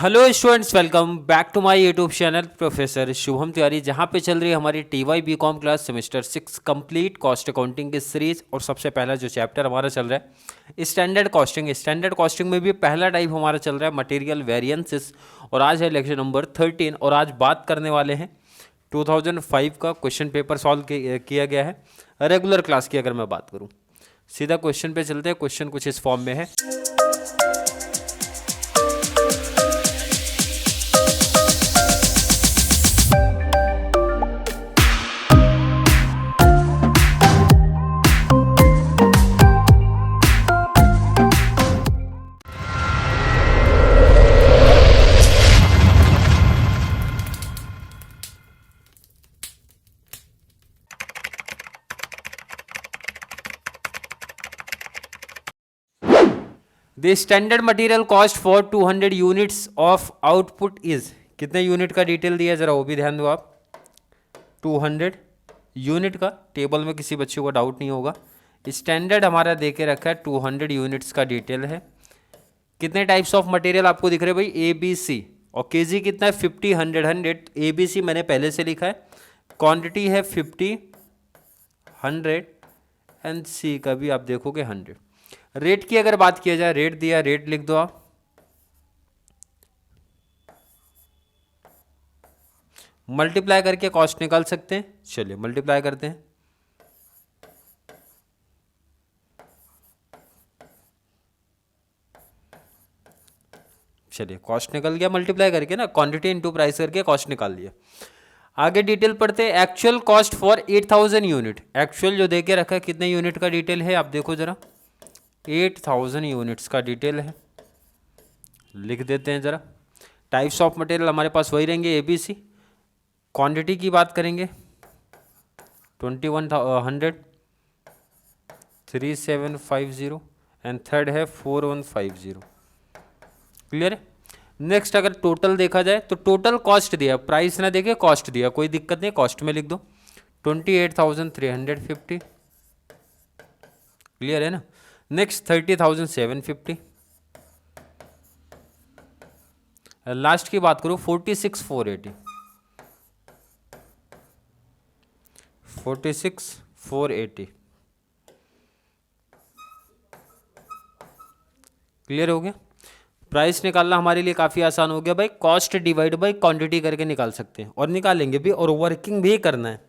Hello students, welcome back to my YouTube channel professor Shubham Tiwari, जहां पे चल रही है हमारी TY BCom class semester 6 complete cost accounting की सीरीज। और सबसे पहला जो चैप्टर हमारा चल रहा है स्टैंडर्ड कॉस्टिंग। स्टैंडर्ड कॉस्टिंग में भी पहला टाइप हमारा चल रहा है मटेरियल वेरिएंसेस, और आज है लेक्चर नंबर 13। और आज बात करने वाले हैं 2005 का क्वेश्चन पेपर सॉल्व किया गया है रेगुलर क्लास की। अगर मैं बात करूँ, सीधा क्वेश्चन पे चलते हैं। क्वेश्चन कुछ इस फॉर्म में है। The standard material cost for 200 units of output is. कितने यूनिट का डिटेल दिया है जरा वो भी ध्यान दो आप। 200 यूनिट का, टेबल में किसी बच्चे को डाउट नहीं होगा। स्टैंडर्ड हमारा दे के रखा है 200 यूनिट्स का डिटेल है। कितने टाइप्स ऑफ मटेरियल आपको दिख रहे हैं भाई? A B C. और केजी कितना है? 50 100 100। ए बी सी मैंने पहले से लिखा है। क्वांटिटी है 50 100 एंड सी का भी आप देखोगे 100। रेट की अगर बात किया जाए, रेट दिया, रेट लिख दो आप। मल्टीप्लाई करके कॉस्ट निकाल सकते हैं। चलिए मल्टीप्लाई करते हैं। चलिए कॉस्ट निकल गया मल्टीप्लाई करके ना, क्वांटिटी इनटू प्राइस करके कॉस्ट निकाल लिया। आगे डिटेल पढ़ते हैं। Actual cost for 8000 unit. Actual जो देके रखा है कितने यूनिट का डिटेल है आप देखो जरा। 8000 यूनिट्स का डिटेल है, लिख देते हैं ज़रा। टाइप्स ऑफ मटेरियल हमारे पास वही रहेंगे, ए बी सी। क्वांटिटी की बात करेंगे 2100 3750 एंड थर्ड है 4150। क्लियर है। नेक्स्ट अगर टोटल देखा जाए तो टोटल कॉस्ट दिया, प्राइस ना देके कॉस्ट दिया, कोई दिक्कत नहीं, कॉस्ट में लिख दो 28,350। क्लियर है ना। नेक्स्ट 30,750। लास्ट की बात करूँ 46,480। 46,480। क्लियर हो गया। प्राइस निकालना हमारे लिए काफ़ी आसान हो गया भाई। कॉस्ट डिवाइड बाय क्वांटिटी करके निकाल सकते हैं, और निकालेंगे भी, और वर्किंग भी करना है।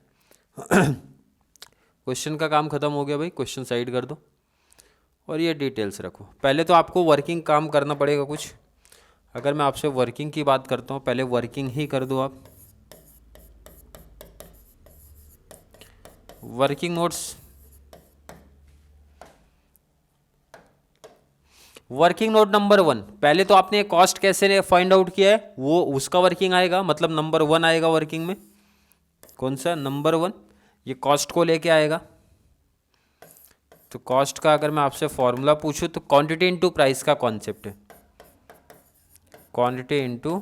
क्वेश्चन का काम खत्म हो गया भाई, क्वेश्चन साइड कर दो और ये डिटेल्स रखो। पहले तो आपको वर्किंग काम करना पड़ेगा कुछ। अगर मैं आपसे वर्किंग की बात करता हूँ, पहले वर्किंग ही कर दो आप। Working notes, working note number 1। पहले तो आपने कॉस्ट कैसे फाइंड आउट किया है, वो उसका वर्किंग आएगा, मतलब नंबर 1 आएगा वर्किंग में। कौन सा? नंबर 1। ये कॉस्ट को लेके आएगा। तो कॉस्ट का अगर मैं आपसे फॉर्मूला पूछूं तो क्वांटिटी इनटू प्राइस का कॉन्सेप्ट है। क्वांटिटी इनटू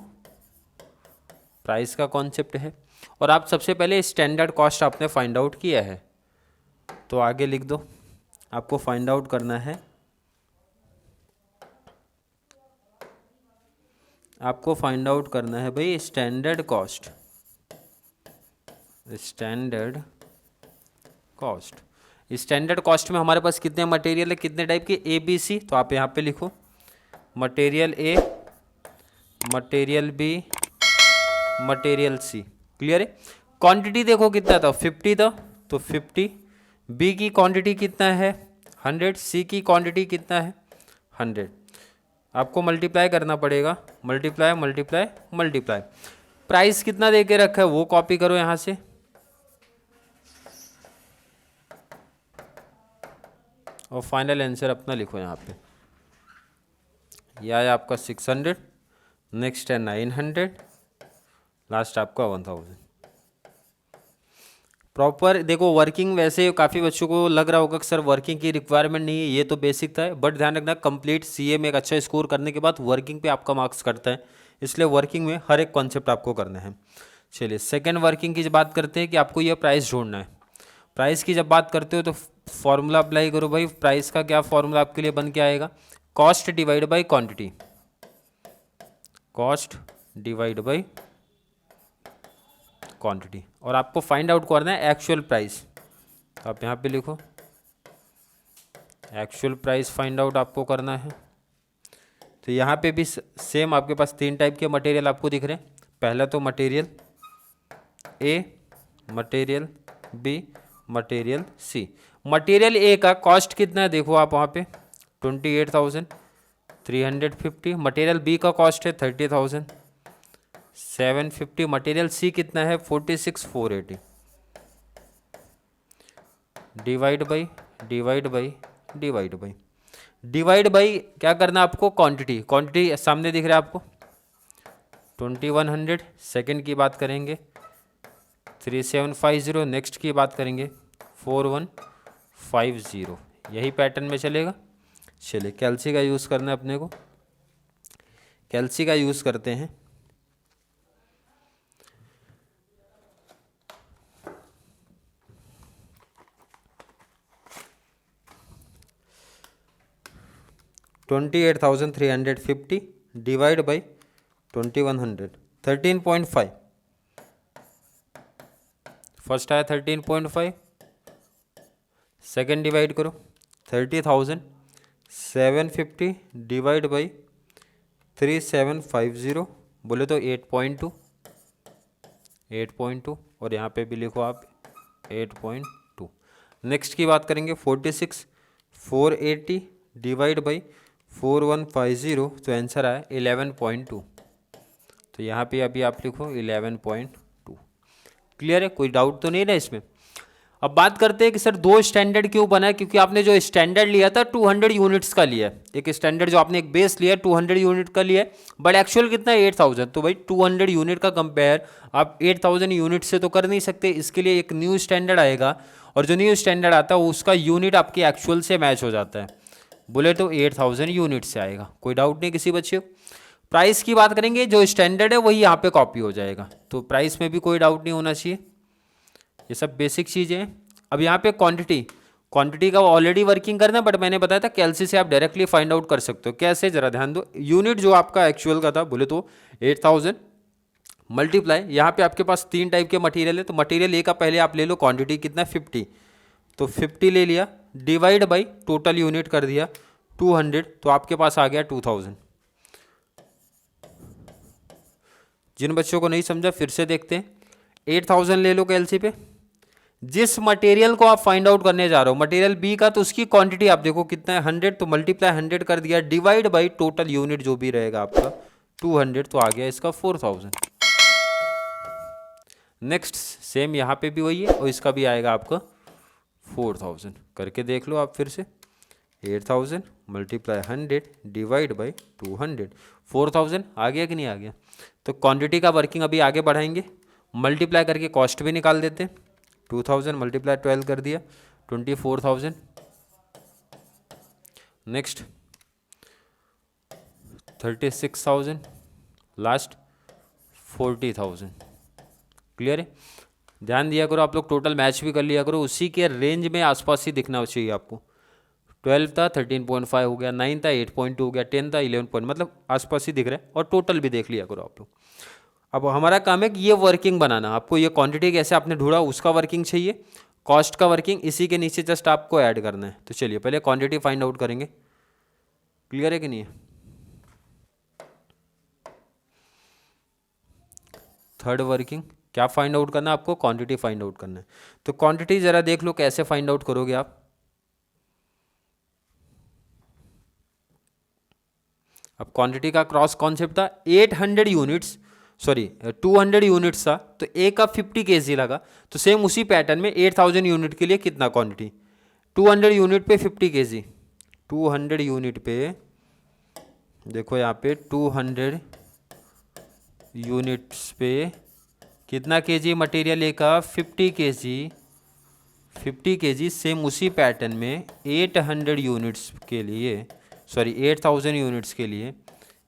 प्राइस का कॉन्सेप्ट है। और आप सबसे पहले स्टैंडर्ड कॉस्ट आपने फाइंड आउट किया है, तो आगे लिख दो। आपको फाइंड आउट करना है, आपको फाइंड आउट करना है भाई standard cost. Standard cost, standard cost में हमारे पास कितने मटेरियल है, कितने टाइप के? A B C. तो आप यहाँ पे लिखो material A, material B, material C. Clear है। क्वांटिटी देखो कितना था, 50 था, तो 50। बी की क्वांटिटी कितना है? 100। सी की क्वांटिटी कितना है? 100। आपको मल्टीप्लाई करना पड़ेगा, मल्टीप्लाई मल्टीप्लाई मल्टीप्लाई। प्राइस कितना दे के रखा है वो कॉपी करो यहाँ से, और फाइनल आंसर अपना लिखो यहाँ पे। यह है आपका 600, नेक्स्ट है 900, लास्ट आपका 1000। प्रॉपर देखो वर्किंग। वैसे काफ़ी बच्चों को लग रहा होगा कि सर वर्किंग की रिक्वायरमेंट नहीं है, ये तो बेसिक था, बट ध्यान रखना कंप्लीट सीए में एक अच्छा स्कोर करने के बाद वर्किंग पे आपका मार्क्स करता है, इसलिए वर्किंग में हर एक कॉन्सेप्ट आपको करना है। चलिए सेकेंड वर्किंग की बात करते हैं कि आपको यह प्राइस ढूंढना है। प्राइस की जब बात करते हो तो फॉर्मूला अप्लाई करो भाई। प्राइस का क्या फॉर्मूला आपके लिए बन के आएगा? Cost divide by quantity. Cost divide by quantity, और आपको फाइंड आउट करना है एक्चुअल प्राइस। तो आप यहाँ पे लिखो एक्चुअल प्राइस फाइंड आउट आपको करना है। तो यहाँ पे भी सेम आपके पास तीन टाइप के मटेरियल आपको दिख रहे हैं। पहला तो material A, material B, material C. Material A का कॉस्ट कितना है देखो आप वहाँ पे 28,350। मटेरियल बी का कॉस्ट है 30,750। मटेरियल सी कितना है 46,480। Divide by divide by divide by divide by क्या करना है आपको, क्वांटिटी। क्वांटिटी सामने दिख रहा है आपको 2100। सेकंड की बात करेंगे 3750। नेक्स्ट की बात करेंगे 4150। यही पैटर्न में चलेगा। चलिए कैल्सी का यूज़ करना है अपने को। कैल्सी का यूज़ करते हैं। $28,350 डिवाइड बाई 2100 13.5। फर्स्ट आया 13.5, सेकेंड डिवाइड करो 30,750 डिवाइड बाई 3750, बोले तो 8.2 8.2, और यहाँ पे भी लिखो आप 8.2। नेक्स्ट की बात करेंगे 46,480 डिवाइड बाई 4150, तो आंसर आया 11.2। तो यहाँ पे अभी आप लिखो 11.2। क्लियर है, कोई डाउट तो नहीं ना इसमें। अब बात करते हैं कि सर दो स्टैंडर्ड क्यों बना है, क्योंकि आपने जो स्टैंडर्ड लिया था 200 यूनिट्स का लिया है। एक स्टैंडर्ड जो आपने एक बेस लिया 200 यूनिट का लिया है, बट एक्चुअल कितना है 8000। तो भाई 200 यूनिट का कंपेयर आप 8000 यूनिट से तो कर नहीं सकते। इसके लिए एक न्यू स्टैंडर्ड आएगा, और जो न्यू स्टैंडर्ड आता है उसका यूनिट आपकी एक्चुअल से मैच हो जाता है, बोले तो 8000 यूनिट से आएगा। कोई डाउट नहीं किसी बच्चे को। प्राइस की बात करेंगे, जो स्टैंडर्ड है वही यहाँ पे कॉपी हो जाएगा, तो प्राइस में भी कोई डाउट नहीं होना चाहिए। ये सब बेसिक चीज़ें हैं। अब यहाँ पे क्वांटिटी का ऑलरेडी वर्किंग करना है, बट मैंने बताया था कैल्सी से आप डायरेक्टली फाइंड आउट कर सकते हो। कैसे, जरा ध्यान दो। यूनिट जो आपका एक्चुअल का था बोले तो 8000 मल्टीप्लाई, यहाँ पे आपके पास तीन टाइप के मटेरियल है, तो मटेरियल ए का पहले आप ले लो क्वांटिटी कितना 50, तो 50 ले लिया, डिवाइड बाई टोटल यूनिट कर दिया 200, तो आपके पास आ गया 2000। जिन बच्चों को नहीं समझा फिर से देखते हैं। 8000 ले लो कैल्सी पे। जिस मटेरियल को आप फाइंड आउट करने जा रहे हो, मटेरियल बी का, तो उसकी क्वांटिटी आप देखो कितना है 100, तो मल्टीप्लाई 100 कर दिया, डिवाइड बाई टोटल यूनिट जो भी रहेगा आपका 200, तो आ गया इसका 4000। नेक्स्ट सेम यहाँ पे भी वही है, और इसका भी आएगा आपका 4000। करके देख लो आप फिर से। 8000 मल्टीप्लाई 100 डिवाइड बाई 200, 4000 आ गया कि नहीं आ गया। तो क्वांटिटी का वर्किंग अभी आगे बढ़ाएंगे। मल्टीप्लाई करके कॉस्ट भी निकाल देते हैं। 2000 मल्टीप्लाई 12 कर दिया 24,000। Next 36,000, last 40,000। क्लियर है। ध्यान दिया करो आप लोग, टोटल मैच भी कर लिया करो, उसी के रेंज में आसपास ही दिखना चाहिए आपको। 12 था 13.5 हो गया, 9 था 8.2 हो गया, 10 था 11 पॉइंट, मतलब आसपास ही दिख रहा है। और टोटल भी देख लिया करो आप लोग। अब हमारा काम है कि ये वर्किंग बनाना। आपको ये क्वांटिटी कैसे आपने ढूंढा उसका वर्किंग चाहिए, कॉस्ट का वर्किंग इसी के नीचे जस्ट आपको ऐड करना है। तो चलिए पहले क्वांटिटी फाइंड आउट करेंगे। क्लियर है कि नहीं है। थर्ड वर्किंग क्या फाइंड आउट करना है आपको, क्वांटिटी फाइंड आउट करना है। तो क्वांटिटी जरा देख लो कैसे फाइंड आउट करोगे आप। अब क्वांटिटी का क्रॉस कॉन्सेप्ट था 800 यूनिट्स, सॉरी 200 यूनिट्स था, तो ए का 50 kg लगा। तो सेम उसी पैटर्न में 8000 यूनिट के लिए कितना क्वांटिटी, 200 यूनिट पे 50 kg, 200 यूनिट पे देखो यहाँ पे 200 यूनिट्स पे कितना kg मटेरियल ए का 50 kg, 50 kg। सेम उसी पैटर्न में 800 यूनिट्स के लिए, सॉरी 8000 यूनिट्स के लिए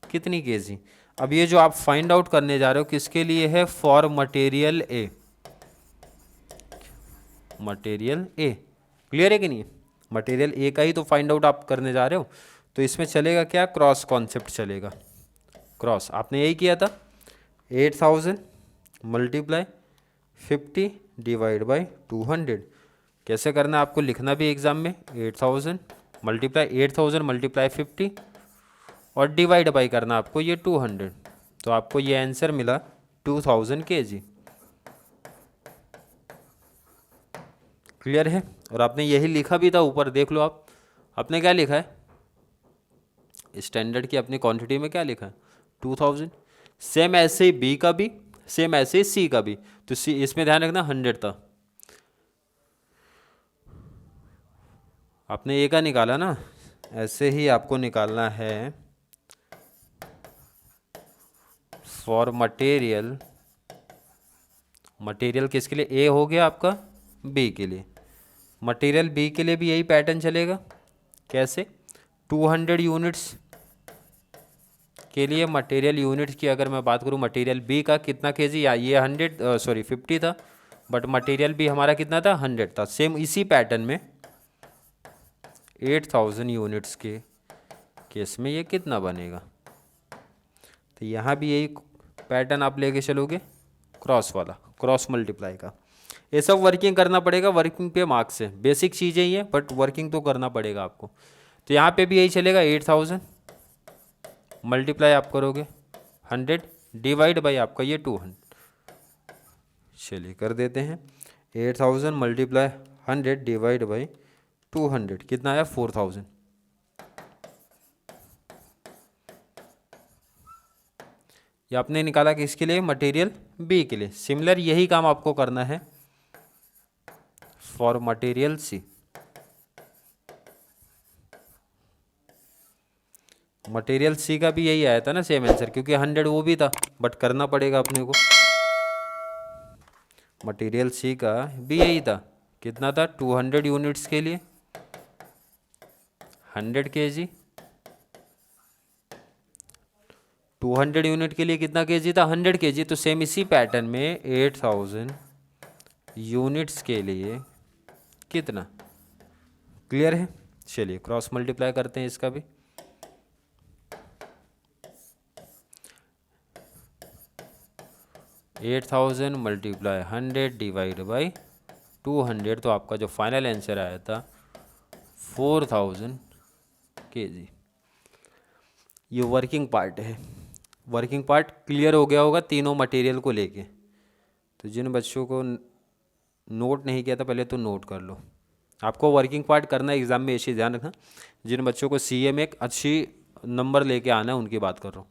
कितनी kg। अब ये जो आप फाइंड आउट करने जा रहे हो किसके लिए है, for material A, material A. Clear है कि नहीं। मटेरियल ए का ही तो फाइंड आउट आप करने जा रहे हो, तो इसमें चलेगा क्या, क्रॉस कॉन्सेप्ट चलेगा। क्रॉस, आपने यही किया था 8000 मल्टीप्लाई 50 डिवाइड बाई 200। कैसे करना है आपको लिखना भी एग्जाम में, 8000 मल्टीप्लाई 50 और डिवाइड बाई करना आपको ये 200, तो आपको ये आंसर मिला 2000 kg। क्लियर है? और आपने यही लिखा भी था ऊपर, देख लो आप, आपने क्या लिखा है स्टैंडर्ड की अपनी क्वांटिटी में, क्या लिखा है 2000। सेम ऐसे ही बी का भी, सेम ऐसे ही सी का भी, तो सी इसमें ध्यान रखना 100 था, आपने ए का निकाला ना, ऐसे ही आपको निकालना है फॉर मटेरियल। मटेरियल किसके लिए? ए हो गया आपका, बी के लिए। मटेरियल बी के लिए भी यही पैटर्न चलेगा। कैसे? 200 यूनिट्स के लिए मटेरियल यूनिट्स की अगर मैं बात करूं, मटेरियल बी का कितना केजी, या ये 50 था, बट मटेरियल बी हमारा कितना था 100 था। सेम इसी पैटर्न में 8000 यूनिट्स के केस में ये कितना बनेगा, तो यहाँ भी यही पैटर्न आप लेके चलोगे, क्रॉस वाला, क्रॉस मल्टीप्लाई का। ये सब वर्किंग करना पड़ेगा, वर्किंग पे मार्क्स है, बेसिक चीज़ें ही है बट वर्किंग तो करना पड़ेगा आपको। तो यहाँ पे भी यही चलेगा, 8000 मल्टीप्लाई आप करोगे 100 डिवाइड बाई आपका ये 200। चलिए कर देते हैं, 8000 मल्टीप्लाई 100 डिवाइड बाई 200 कितना आया 4000। ये आपने निकाला किसके लिए? मटेरियल बी के लिए। सिमिलर यही काम आपको करना है फॉर मटेरियल सी। मटेरियल सी का भी यही आया था ना सेम आंसर, क्योंकि 100 वो भी था बट करना पड़ेगा अपने को। मटेरियल सी का भी यही था, कितना था 200 यूनिट्स के लिए 100 kg। 200 यूनिट के लिए कितना केजी था? 100 kg। तो सेम इसी पैटर्न में 8000 यूनिट्स के लिए कितना। क्लियर है? चलिए क्रॉस मल्टीप्लाई करते हैं इसका भी। एट 8000 मल्टीप्लाई 100 डिवाइड बाई 200, तो आपका जो फाइनल आंसर आया था 4000 kg। ये वर्किंग पार्ट है। वर्किंग पार्ट क्लियर हो गया होगा तीनों मटेरियल को लेके। तो जिन बच्चों को नोट नहीं किया था पहले तो नोट कर लो, आपको वर्किंग पार्ट करना है एग्जाम में, ऐसे ध्यान रखना। जिन बच्चों को सीए में एक अच्छी नंबर लेके आना है उनकी बात कर रहा हूँ,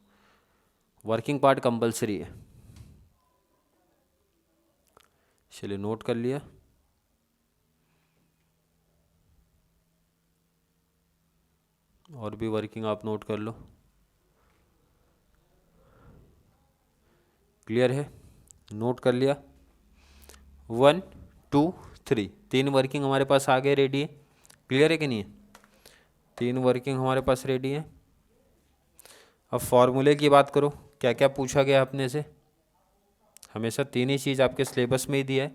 वर्किंग पार्ट कंपलसरी है। चलिए नोट कर लिया। और भी वर्किंग आप नोट कर लो। क्लियर है? नोट कर लिया। 1 2 3 तीन वर्किंग हमारे पास आ गए, रेडी है। क्लियर है कि नहीं है? तीन वर्किंग हमारे पास रेडी है। अब फॉर्मूले की बात करो, क्या क्या पूछा गया अपने से। हमेशा तीन ही चीज़ आपके सिलेबस में ही दिया है।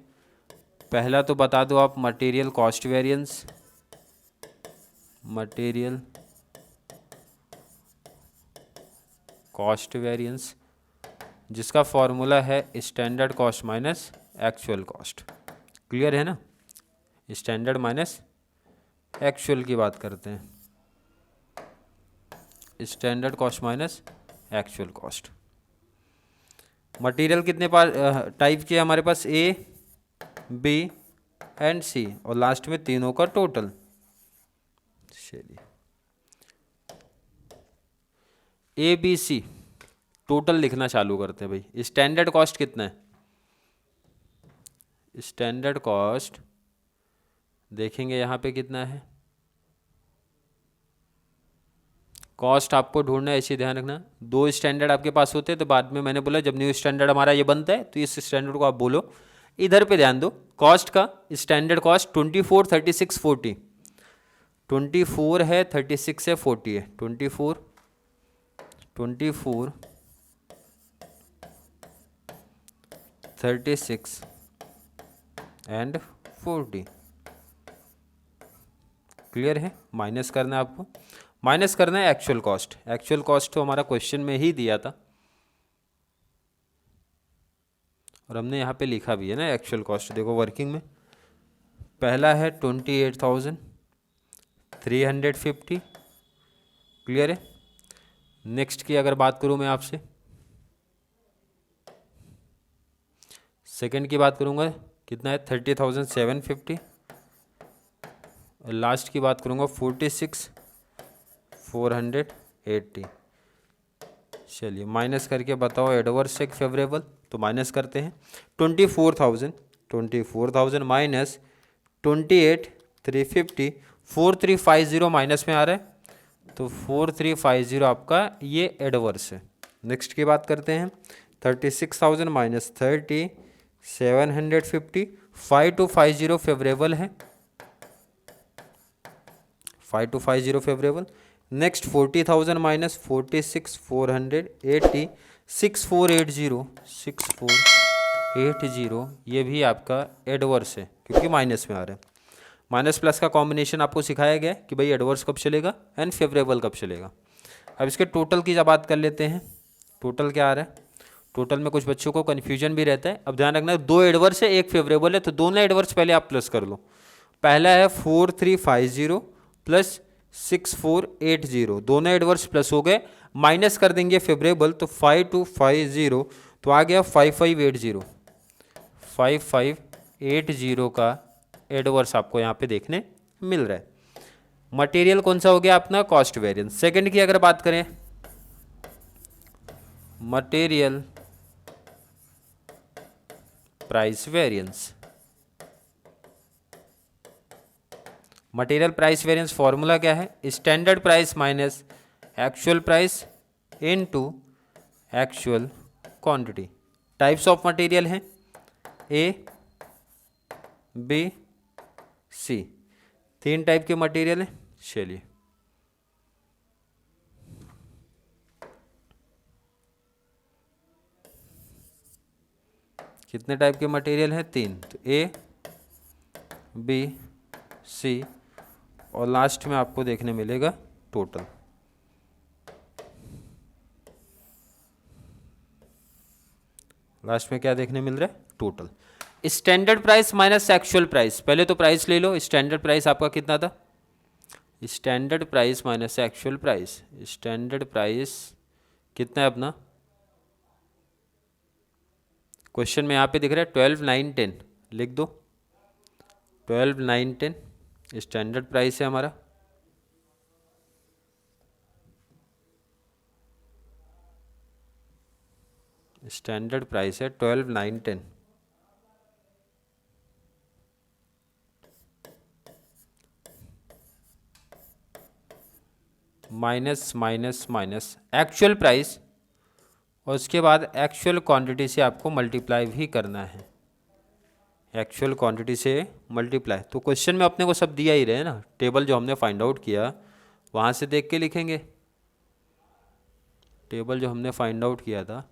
पहला तो बता दो आप, material cost variance, material cost variance जिसका फॉर्मूला है standard cost minus actual cost. Clear है ना? स्टैंडर्ड माइनस एक्चुअल की बात करते हैं, standard cost minus actual cost. Material कितने टाइप के हमारे पास? ए बी एंड सी, और लास्ट में तीनों का टोटल। चलिए ए बी सी टोटल लिखना चालू करते हैं भाई। स्टैंडर्ड कॉस्ट कितना है? स्टैंडर्ड कॉस्ट देखेंगे यहाँ पे कितना है। कॉस्ट आपको ढूंढना है, इसे ध्यान रखना। दो स्टैंडर्ड आपके पास होते हैं, तो बाद में मैंने बोला जब न्यू स्टैंडर्ड हमारा ये बनता है तो इस स्टैंडर्ड को आप बोलो। इधर पे ध्यान दो, कॉस्ट का स्टैंडर्ड कॉस्ट 24 36 40, 24 है 36 है 40 है, 24 36 एंड 40। क्लियर है? माइनस करना है आपको, माइनस करना है एक्चुअल कॉस्ट। एक्चुअल कॉस्ट तो हमारा क्वेश्चन में ही दिया था, और हमने यहाँ पे लिखा भी है ना एक्चुअल कॉस्ट। देखो वर्किंग में पहला है 28,350, क्लियर है। नेक्स्ट की अगर बात करूँ मैं आपसे, सेकंड की बात करूँगा कितना है 30,750, और लास्ट की बात करूँगा 46,480। चलिए माइनस करके बताओ एडवर्स एक फेवरेबल, तो माइनस करते हैं 24,000 माइनस 28,350, 4350 माइनस में आ रहा है, तो 4350 आपका ये एडवर्स है। नेक्स्ट की बात करते हैं 36,000 माइनस 30,750, 5250 फेवरेबल है, 5250 फेवरेबल। नेक्स्ट 40,000 माइनस 46,480, 6480 ये भी आपका एडवर्स है क्योंकि माइनस में आ रहा है। माइनस प्लस का कॉम्बिनेशन आपको सिखाया गया है कि भाई एडवर्स कब चलेगा एंड फेवरेबल कब चलेगा। अब इसके टोटल की जब बात कर लेते हैं, टोटल क्या आ रहा है, टोटल में कुछ बच्चों को कन्फ्यूजन भी रहता है। अब ध्यान रखना दो एडवर्स है एक फेवरेबल है, तो दोनों एडवर्स पहले आप प्लस कर लो। पहला है 4350 प्लस 6480, दोनों एडवर्स प्लस हो गए, माइनस कर देंगे फेवरेबल, तो 5250 तो आ गया 5580। 5580 का एडवर्स आपको यहाँ पे देखने मिल रहा है। मटेरियल कौन सा हो गया अपना, कॉस्ट वेरिएंस। सेकंड की अगर बात करें, material price variance. Material price variance formula क्या है, standard price minus actual price into actual quantity. Types of material हैं ए बी सी, तीन टाइप के मटेरियल हैं। चलिए कितने टाइप के मटेरियल हैं, तीन, तो ए बी सी, और लास्ट में आपको देखने मिलेगा टोटल। लास्ट में क्या देखने मिल रहा है, total. Standard price minus actual price, पहले तो प्राइस ले लो। स्टैंडर्ड प्राइस आपका कितना था, standard price minus actual price, standard price कितना है अपना, क्वेश्चन में यहाँ पे दिख रहा है 12,910, लिख दो 12,910 स्टैंडर्ड प्राइस है हमारा। स्टैंडर्ड प्राइस है 12,910, minus minus minus actual price, और उसके बाद एक्चुअल क्वांटिटी से आपको मल्टीप्लाई भी करना है, एक्चुअल क्वांटिटी से मल्टीप्लाई। तो क्वेश्चन में अपने को सब दिया ही रहे ना, टेबल जो हमने फाइंड आउट किया वहाँ से देख के लिखेंगे। टेबल जो हमने फाइंड आउट किया था,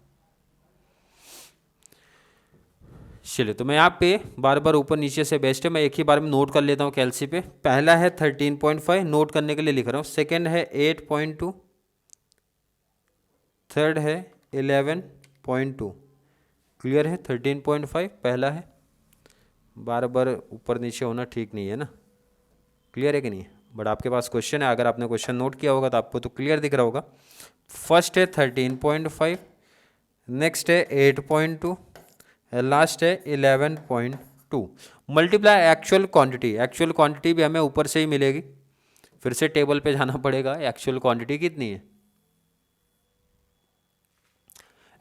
चलिए तो मैं यहाँ पे बार बार ऊपर नीचे से बेस्ट है, मैं एक ही बार में नोट कर लेता हूँ कैलसी पे। पहला है 13.5, नोट करने के लिए लिख रहा हूँ। सेकंड है 8.2, थर्ड है 11.2, क्लियर है। 13.5 पहला है, बार बार ऊपर नीचे होना ठीक नहीं है ना, क्लियर है कि नहीं, बट आपके पास क्वेश्चन है, अगर आपने क्वेश्चन नोट किया होगा तो आपको तो क्लियर दिख रहा होगा। फर्स्ट है 13.5, नेक्स्ट है 8.2, लास्ट है 11.2। Multiply actual quantity, actual quantity भी हमें ऊपर से ही मिलेगी, फिर से टेबल पे जाना पड़ेगा। एक्चुअल क्वांटिटी कितनी है,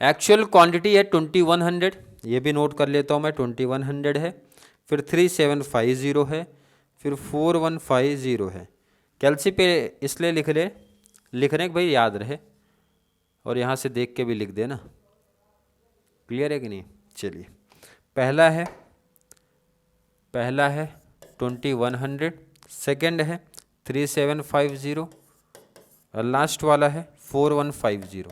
एक्चुअल क्वांटिटी है 2100, ये भी नोट कर लेता हूँ मैं, 2100 है, फिर 3750 है, फिर 4150 है। कैलसी पे इसलिए लिख रहे भाई याद रहे, और यहाँ से देख के भी लिख देना, क्लियर है कि नहीं। चलिए पहला है 2100, सेकंड है 3750, और लास्ट वाला है 4150।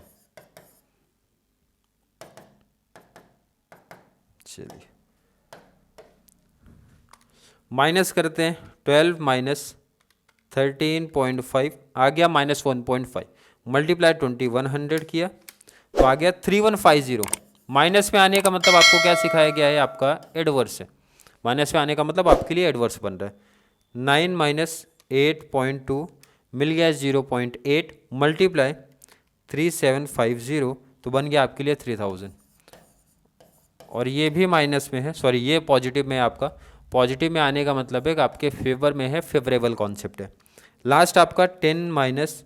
चलिए माइनस करते हैं, 12 माइनस 13.5 आ गया माइनस 1.5, मल्टीप्लाई 2100 किया तो आ गया 3150। माइनस में आने का मतलब आपको क्या सिखाया गया है, आपका एडवर्स है। माइनस में आने का मतलब आपके लिए एडवर्स बन रहा है। 9 माइनस 8.2 मिल गया 0.8 मल्टीप्लाई 3750 तो बन गया आपके लिए 3000। और ये भी माइनस में है, सॉरी ये पॉजिटिव में है आपका। पॉजिटिव में आने का मतलब है कि आपके फेवर में है, फेवरेबल कॉन्सेप्ट है। लास्ट आपका 10 माइनस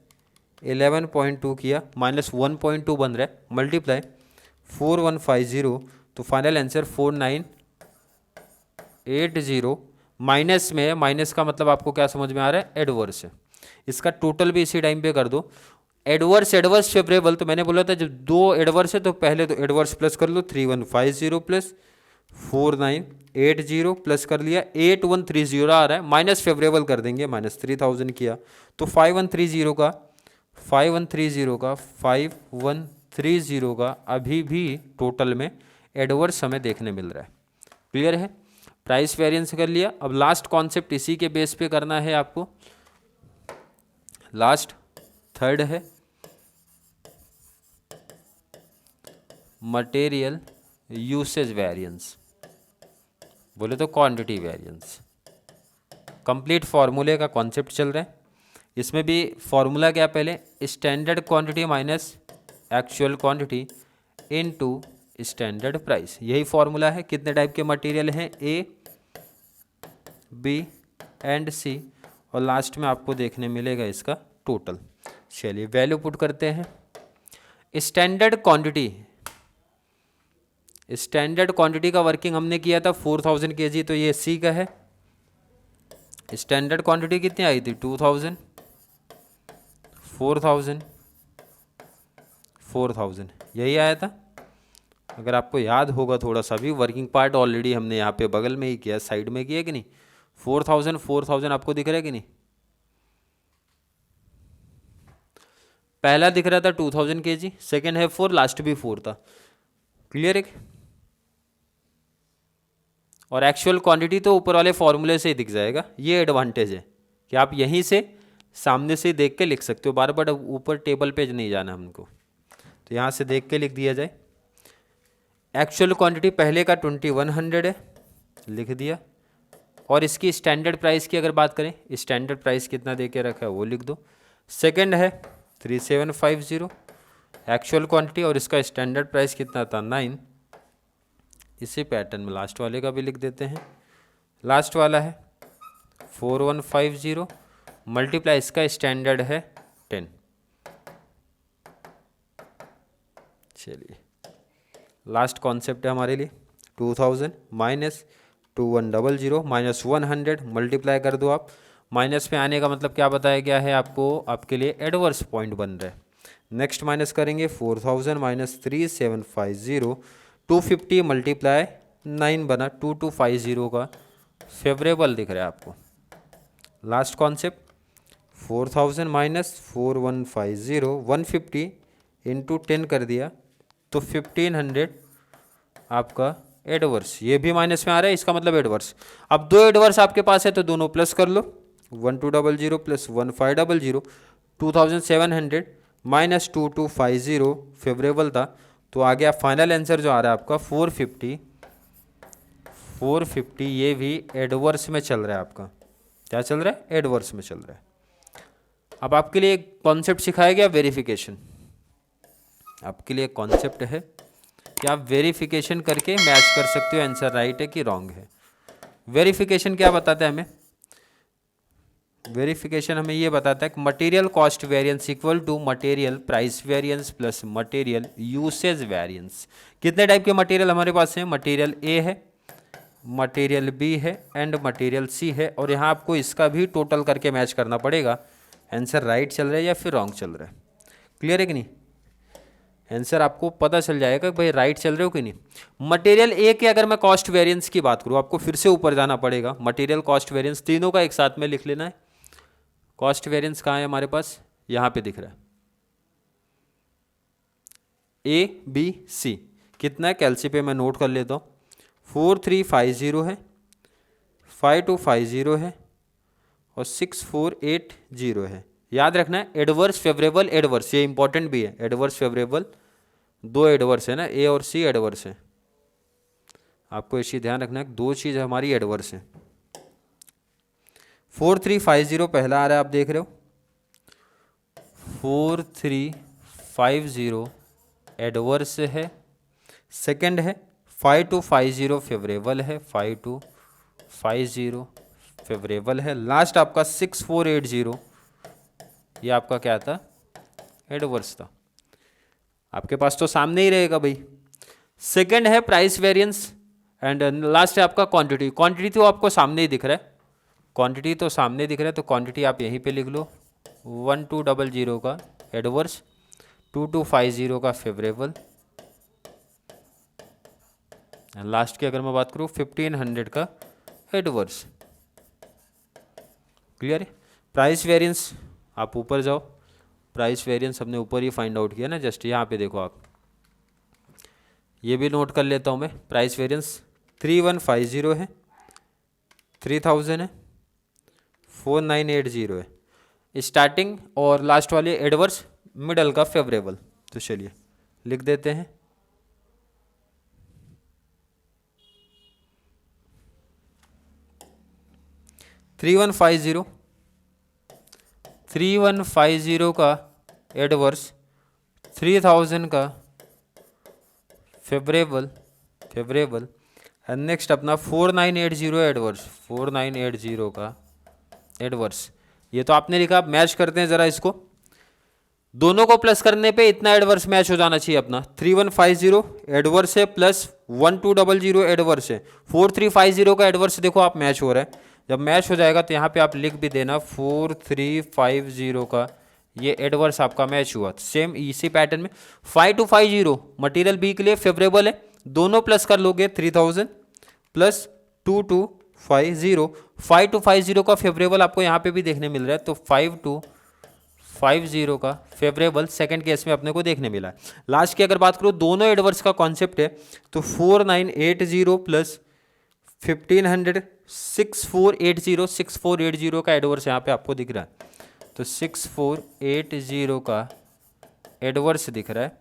11.2 किया, माइनस 1.2 बन रहा है, मल्टीप्लाई 4150 तो फाइनल आंसर 4980। माइनस में है, माइनस का मतलब आपको क्या समझ में आ रहा है, एडवर्स है। इसका टोटल भी इसी टाइम पे कर दो। एडवर्स एडवर्स फेवरेबल, तो मैंने बोला था जब दो एडवर्स है तो पहले तो एडवर्स प्लस कर लो, 3150 प्लस 4980 प्लस कर लिया 8130 आ रहा है, माइनस फेवरेबल कर देंगे, माइनस 3000 किया तो 5130 का अभी भी टोटल में एडवर्स हमें देखने मिल रहा है। क्लियर है, प्राइस वेरिएंस कर लिया। अब लास्ट कॉन्सेप्ट इसी के बेस पे करना है आपको। लास्ट थर्ड है मटेरियल यूसेज वेरिएंस, बोले तो क्वांटिटी वेरिएंस। कंप्लीट फॉर्मूले का कॉन्सेप्ट चल रहा है। इसमें भी फॉर्मूला क्या, पहले standard quantity minus actual quantity into standard price, यही फॉर्मूला है। कितने टाइप के मटेरियल हैं, ए बी एंड सी, और लास्ट में आपको देखने मिलेगा इसका टोटल। चलिए वैल्यू पुट करते हैं। स्टैंडर्ड क्वांटिटी, स्टैंडर्ड क्वांटिटी का वर्किंग हमने किया था 4000 kg, तो ये सी का है। स्टैंडर्ड क्वांटिटी कितनी आई थी, 2000, 4000, 4000 यही आया था। अगर आपको याद होगा थोड़ा सा भी, वर्किंग पार्ट ऑलरेडी हमने यहाँ पे बगल में ही किया, साइड में किया कि नहीं। 4000 आपको दिख रहा है कि नहीं, पहला दिख रहा था 2000 kg, सेकेंड है 4, लास्ट भी 4 था। क्लियर है। और एक्चुअल क्वांटिटी तो ऊपर वाले फॉर्मूले से ही दिख जाएगा। ये एडवांटेज है कि आप यहीं से सामने से देख के लिख सकते हो, बार बार ऊपर टेबल पेज नहीं जाना हमको, तो यहाँ से देख के लिख दिया जाए। एक्चुअल क्वांटिटी पहले का 2100 है, लिख दिया। और इसकी स्टैंडर्ड प्राइस की अगर बात करें, स्टैंडर्ड प्राइस कितना दे के रखा है वो लिख दो। सेकंड है 3750 एक्चुअल क्वांटिटी, और इसका स्टैंडर्ड प्राइस कितना था, 9। इसी पैटर्न में लास्ट वाले का भी लिख देते हैं। लास्ट वाला है 4150 मल्टीप्लाई, इसका स्टैंडर्ड है 10। चलिए लास्ट कॉन्सेप्ट है हमारे लिए 2000 माइनस 2100 माइनस 100 मल्टीप्लाई कर दो आप। माइनस में आने का मतलब क्या बताया गया है आपको, आपके लिए एडवर्स पॉइंट बन रहा है। नेक्स्ट माइनस करेंगे 4000 माइनस 3750, 250 मल्टीप्लाई 9 बना, 2250 का फेवरेबल दिख रहा है आपको। लास्ट कॉन्सेप्ट 4000 माइनस 4150, 150 इंटू 10 कर दिया तो 1500 आपका एडवर्स। ये भी माइनस में आ रहा है, इसका मतलब एडवर्स। अब दो एडवर्स आपके पास है तो दोनों प्लस कर लो, 1200 प्लस 1500, 2700 माइनस 2250 फेवरेबल था, तो आ गया फाइनल आंसर जो आ रहा है आपका 450। ये भी एडवर्स में चल रहा है आपका। क्या चल रहा है, एडवर्स में चल रहा है। अब आपके लिए एक कॉन्सेप्ट सिखाया गया वेरिफिकेशन। आपके लिए कॉन्सेप्ट है कि आप वेरिफिकेशन करके मैच कर सकते हो आंसर राइट है कि रॉन्ग है। वेरिफिकेशन क्या बताता है हमें, वेरिफिकेशन हमें ये बताता है कि material cost variance equal to material price variance plus material usage variance. कितने टाइप के मटेरियल हमारे पास हैं, मटेरियल ए है, मटेरियल बी है एंड मटेरियल सी है, और यहाँ आपको इसका भी टोटल करके मैच करना पड़ेगा आंसर राइट चल रहा है या फिर रॉन्ग चल रहा है। क्लियर है कि नहीं, आंसर आपको पता चल जाएगा कि भाई राइट चल रहे हो कि नहीं। मटेरियल ए के अगर मैं कॉस्ट वेरिएंस की बात करूँ, आपको फिर से ऊपर जाना पड़ेगा, मटेरियल कॉस्ट वेरिएंस तीनों का एक साथ में लिख लेना है। कॉस्ट वेरिएंस कहाँ है हमारे पास, यहाँ पे दिख रहा है ए बी सी। कितना है, कैलसी पे मैं नोट कर लेता हूँ, 4350 है, 5250 है और 6480 है। याद रखना है एडवर्स फेवरेबल एडवर्स, ये इंपॉर्टेंट भी है। एडवर्स फेवरेबल दो एडवर्स है ना, ए और सी एडवर्स है, आपको इसी ध्यान रखना है, दो चीज़ हमारी एडवर्स है। 4350 पहला आ रहा है, आप देख रहे हो 4350 एडवर्स है। सेकंड है 5250 फेवरेबल है, 5250 फेवरेबल है। लास्ट आपका 6480 ये आपका क्या था, एडवर्स था। आपके पास तो सामने ही रहेगा भाई। सेकंड है प्राइस वेरिएंस एंड लास्ट है आपका क्वांटिटी। क्वांटिटी तो आपको सामने ही दिख रहा है, क्वांटिटी तो सामने दिख रहा है, तो क्वांटिटी आप यहीं पे लिख लो, 1200 का एडवर्स, 2250 का फेवरेबल, लास्ट की अगर मैं बात करूँ 1500 का एडवर्स। क्लियर है। प्राइस वेरिएंस आप ऊपर जाओ, प्राइस वेरिएंस हमने ऊपर ही फाइंड आउट किया ना, जस्ट यहाँ पे देखो आप, ये भी नोट कर लेता हूँ मैं। प्राइस वेरिएंस 3150 है, 3000 है, 4980 है स्टार्टिंग, और लास्ट वाले एडवर्स, मिडल का फेवरेबल। तो चलिए लिख देते हैं, थ्री वन फाइव जीरो का एडवर्स, 3000 का फेवरेबल एंड नेक्स्ट अपना 4980 एडवर्स, 4980 का एडवर्स। ये तो आपने लिखा, मैच करते हैं ज़रा इसको, दोनों को प्लस करने पे इतना एडवर्स मैच हो जाना चाहिए अपना। 3150 एडवर्स है प्लस 1200 एडवर्स है, 4350 का एडवर्स देखो आप मैच हो रहा है। जब मैच हो जाएगा तो यहाँ पे आप लिख भी देना 4350 का ये एडवर्स आपका मैच हुआ। सेम इसी पैटर्न में 5250 मटेरियल बी के लिए फेवरेबल है, दोनों प्लस कर लोगे 3000 प्लस 2250, 5250 का फेवरेबल आपको यहाँ पे भी देखने मिल रहा है, तो 5250 का फेवरेबल सेकंड केस में अपने को देखने मिला है। लास्ट की अगर बात करूँ, दोनों एडवर्स का कॉन्सेप्ट है, तो 4980 प्लस 1500, 6480 का एडवर्स यहाँ पे आपको दिख रहा है, तो 6480 का एडवर्स दिख रहा है।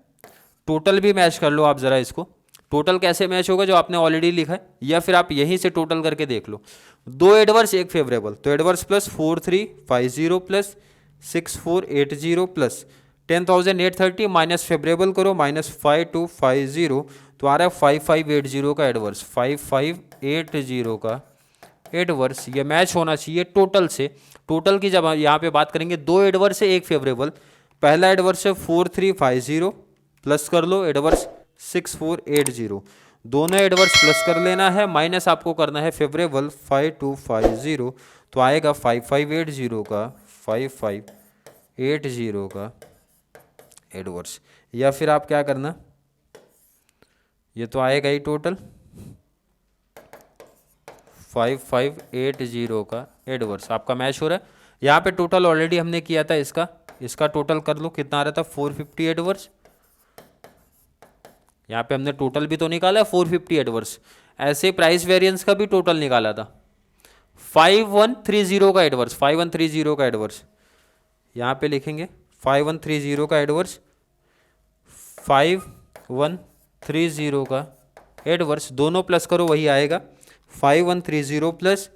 टोटल भी मैच कर लो आप ज़रा इसको, टोटल कैसे मैच होगा, जो आपने ऑलरेडी लिखा है, या फिर आप यहीं से टोटल करके देख लो। दो एडवर्स एक फेवरेबल, तो adverse plus 4350 plus 6480 plus 10830 minus favourable करो माइनस 5250, तो आ रहा है 5580 का एडवर्स, 5580 का एडवर्स। ये मैच होना चाहिए टोटल से। टोटल की जब यहाँ पे बात करेंगे, दो एडवर्स है एक फेवरेबल, पहला एडवर्स है 4350 प्लस कर लो एडवर्स 6480, दोनों एडवर्स प्लस कर लेना है, माइनस आपको करना है फेवरेबल 5250, तो आएगा 5580 का 5580 का एडवर्स। या फिर आप क्या करना, ये तो आएगा ही टोटल 5580 का एडवर्स आपका मैच हो रहा है। यहाँ पे टोटल ऑलरेडी हमने किया था, इसका टोटल कर लो, कितना आ रहा था 450 एडवर्स। यहाँ पे हमने टोटल भी तो निकाला है 450 एडवर्स, ऐसे प्राइस वेरिएंस का भी टोटल निकाला था 5130 का एडवर्स, 5130 का एडवर्स यहाँ पे लिखेंगे, 5130 का एडवर्स, 5130 का एडवर्स, दोनों प्लस करो वही आएगा, 5130 प्लस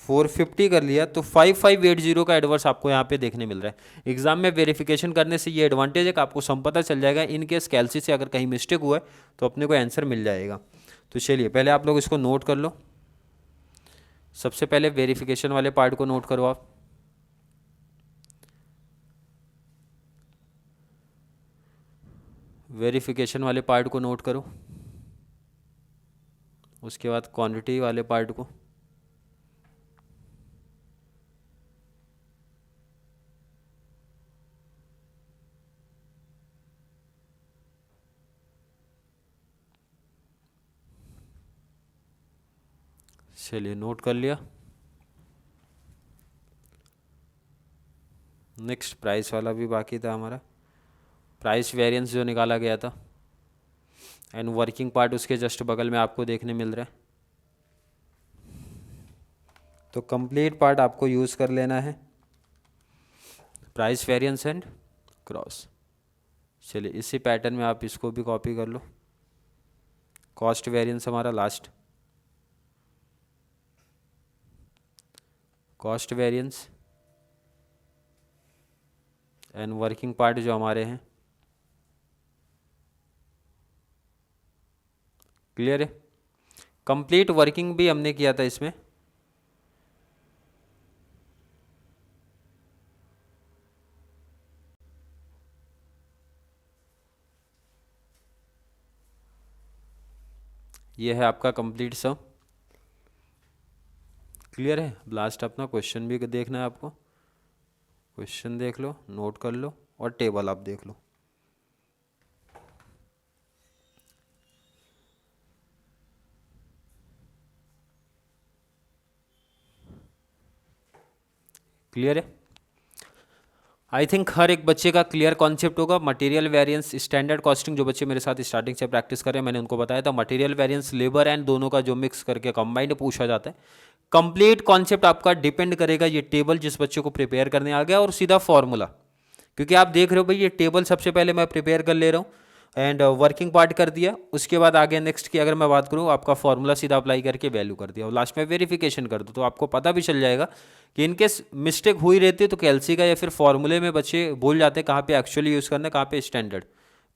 450 कर लिया, तो 5580 का एडवर्स आपको यहाँ पे देखने मिल रहा है। एग्जाम में वेरिफिकेशन करने से ये एडवांटेज है कि आपको सम पता चल जाएगा, इन केस कैलसी से अगर कहीं मिस्टेक हुआ है तो अपने को आंसर मिल जाएगा। तो चलिए पहले आप लोग इसको नोट कर लो, सबसे पहले वेरिफिकेशन वाले पार्ट को नोट करो आप। वेरिफिकेशन वाले पार्ट को नोट करो, उसके बाद क्वांटिटी वाले पार्ट को, चलिए नोट कर लिया। नेक्स्ट प्राइस वाला भी बाकी था हमारा, प्राइस वेरिएंस जो निकाला गया था, एंड वर्किंग पार्ट उसके जस्ट बगल में आपको देखने मिल रहा है। तो कंप्लीट पार्ट आपको यूज़ कर लेना है, प्राइस वेरिएंस एंड क्रॉस। चलिए इसी पैटर्न में आप इसको भी कॉपी कर लो। कॉस्ट वेरिएंस हमारा last, cost variance and working part जो हमारे हैं। क्लियर है? कंप्लीट वर्किंग भी हमने किया था इसमें। ये है आपका कंप्लीट सम। क्लियर है? लास्ट अपना क्वेश्चन भी देखना है आपको। क्वेश्चन देख लो, नोट कर लो और टेबल आप देख लो। क्लियर है? आई थिंक हर एक बच्चे का क्लियर कॉन्सेप्ट होगा। मटेरियल वेरिएंस, स्टैंडर्ड कॉस्टिंग जो बच्चे मेरे साथ स्टार्टिंग से प्रैक्टिस कर रहे हैं, मैंने उनको बताया था मटेरियल वेरिएंस, लेबर एंड दोनों का जो मिक्स करके कंबाइंड पूछा जाता है। कंप्लीट कॉन्सेप्ट आपका डिपेंड करेगा ये टेबल जिस बच्चे को प्रिपेयर करने आ गया और सीधा फॉर्मूला, क्योंकि आप देख रहे हो भाई ये टेबल सबसे पहले मैं प्रिपेयर कर ले रहा हूँ एंड वर्किंग पार्ट कर दिया, उसके बाद आगे नेक्स्ट की अगर मैं बात करूँ आपका फॉर्मूला सीधा अप्लाई करके वैल्यू कर दिया और लास्ट में वेरिफिकेशन कर दो, तो आपको पता भी चल जाएगा कि इनकेस मिस्टेक हुई रहती है तो कैलसी का या फिर फॉर्मूले में बच्चे भूल जाते हैं कहाँ पे एक्चुअली यूज़ करना है, कहाँ पे स्टैंडर्ड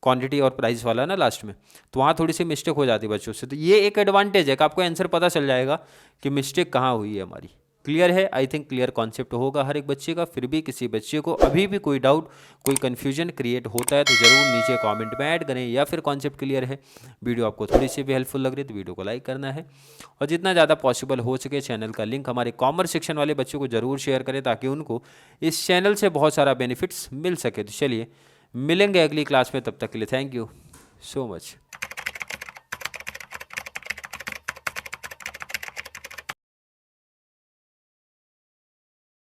क्वांटिटी और प्राइस वाला ना लास्ट में, तो वहाँ थोड़ी सी मिस्टेक हो जाती है बच्चों से। तो ये एक एडवांटेज है कि आपको आंसर पता चल जाएगा कि मिस्टेक कहाँ हुई है हमारी। क्लियर है? आई थिंक क्लियर कॉन्सेप्ट होगा हर एक बच्चे का। फिर भी किसी बच्चे को अभी भी कोई डाउट, कोई कन्फ्यूजन क्रिएट होता है तो ज़रूर नीचे कमेंट में ऐड करें, या फिर कॉन्सेप्ट क्लियर है, वीडियो आपको थोड़ी सी भी हेल्पफुल लग रही है तो वीडियो को लाइक करना है और जितना ज़्यादा पॉसिबल हो सके चैनल का लिंक हमारे कॉमर्स सेक्शन वाले बच्चों को ज़रूर शेयर करें ताकि उनको इस चैनल से बहुत सारा बेनिफिट्स मिल सके। तो चलिए मिलेंगे अगली क्लास में, तब तक के लिए थैंक यू सो मच।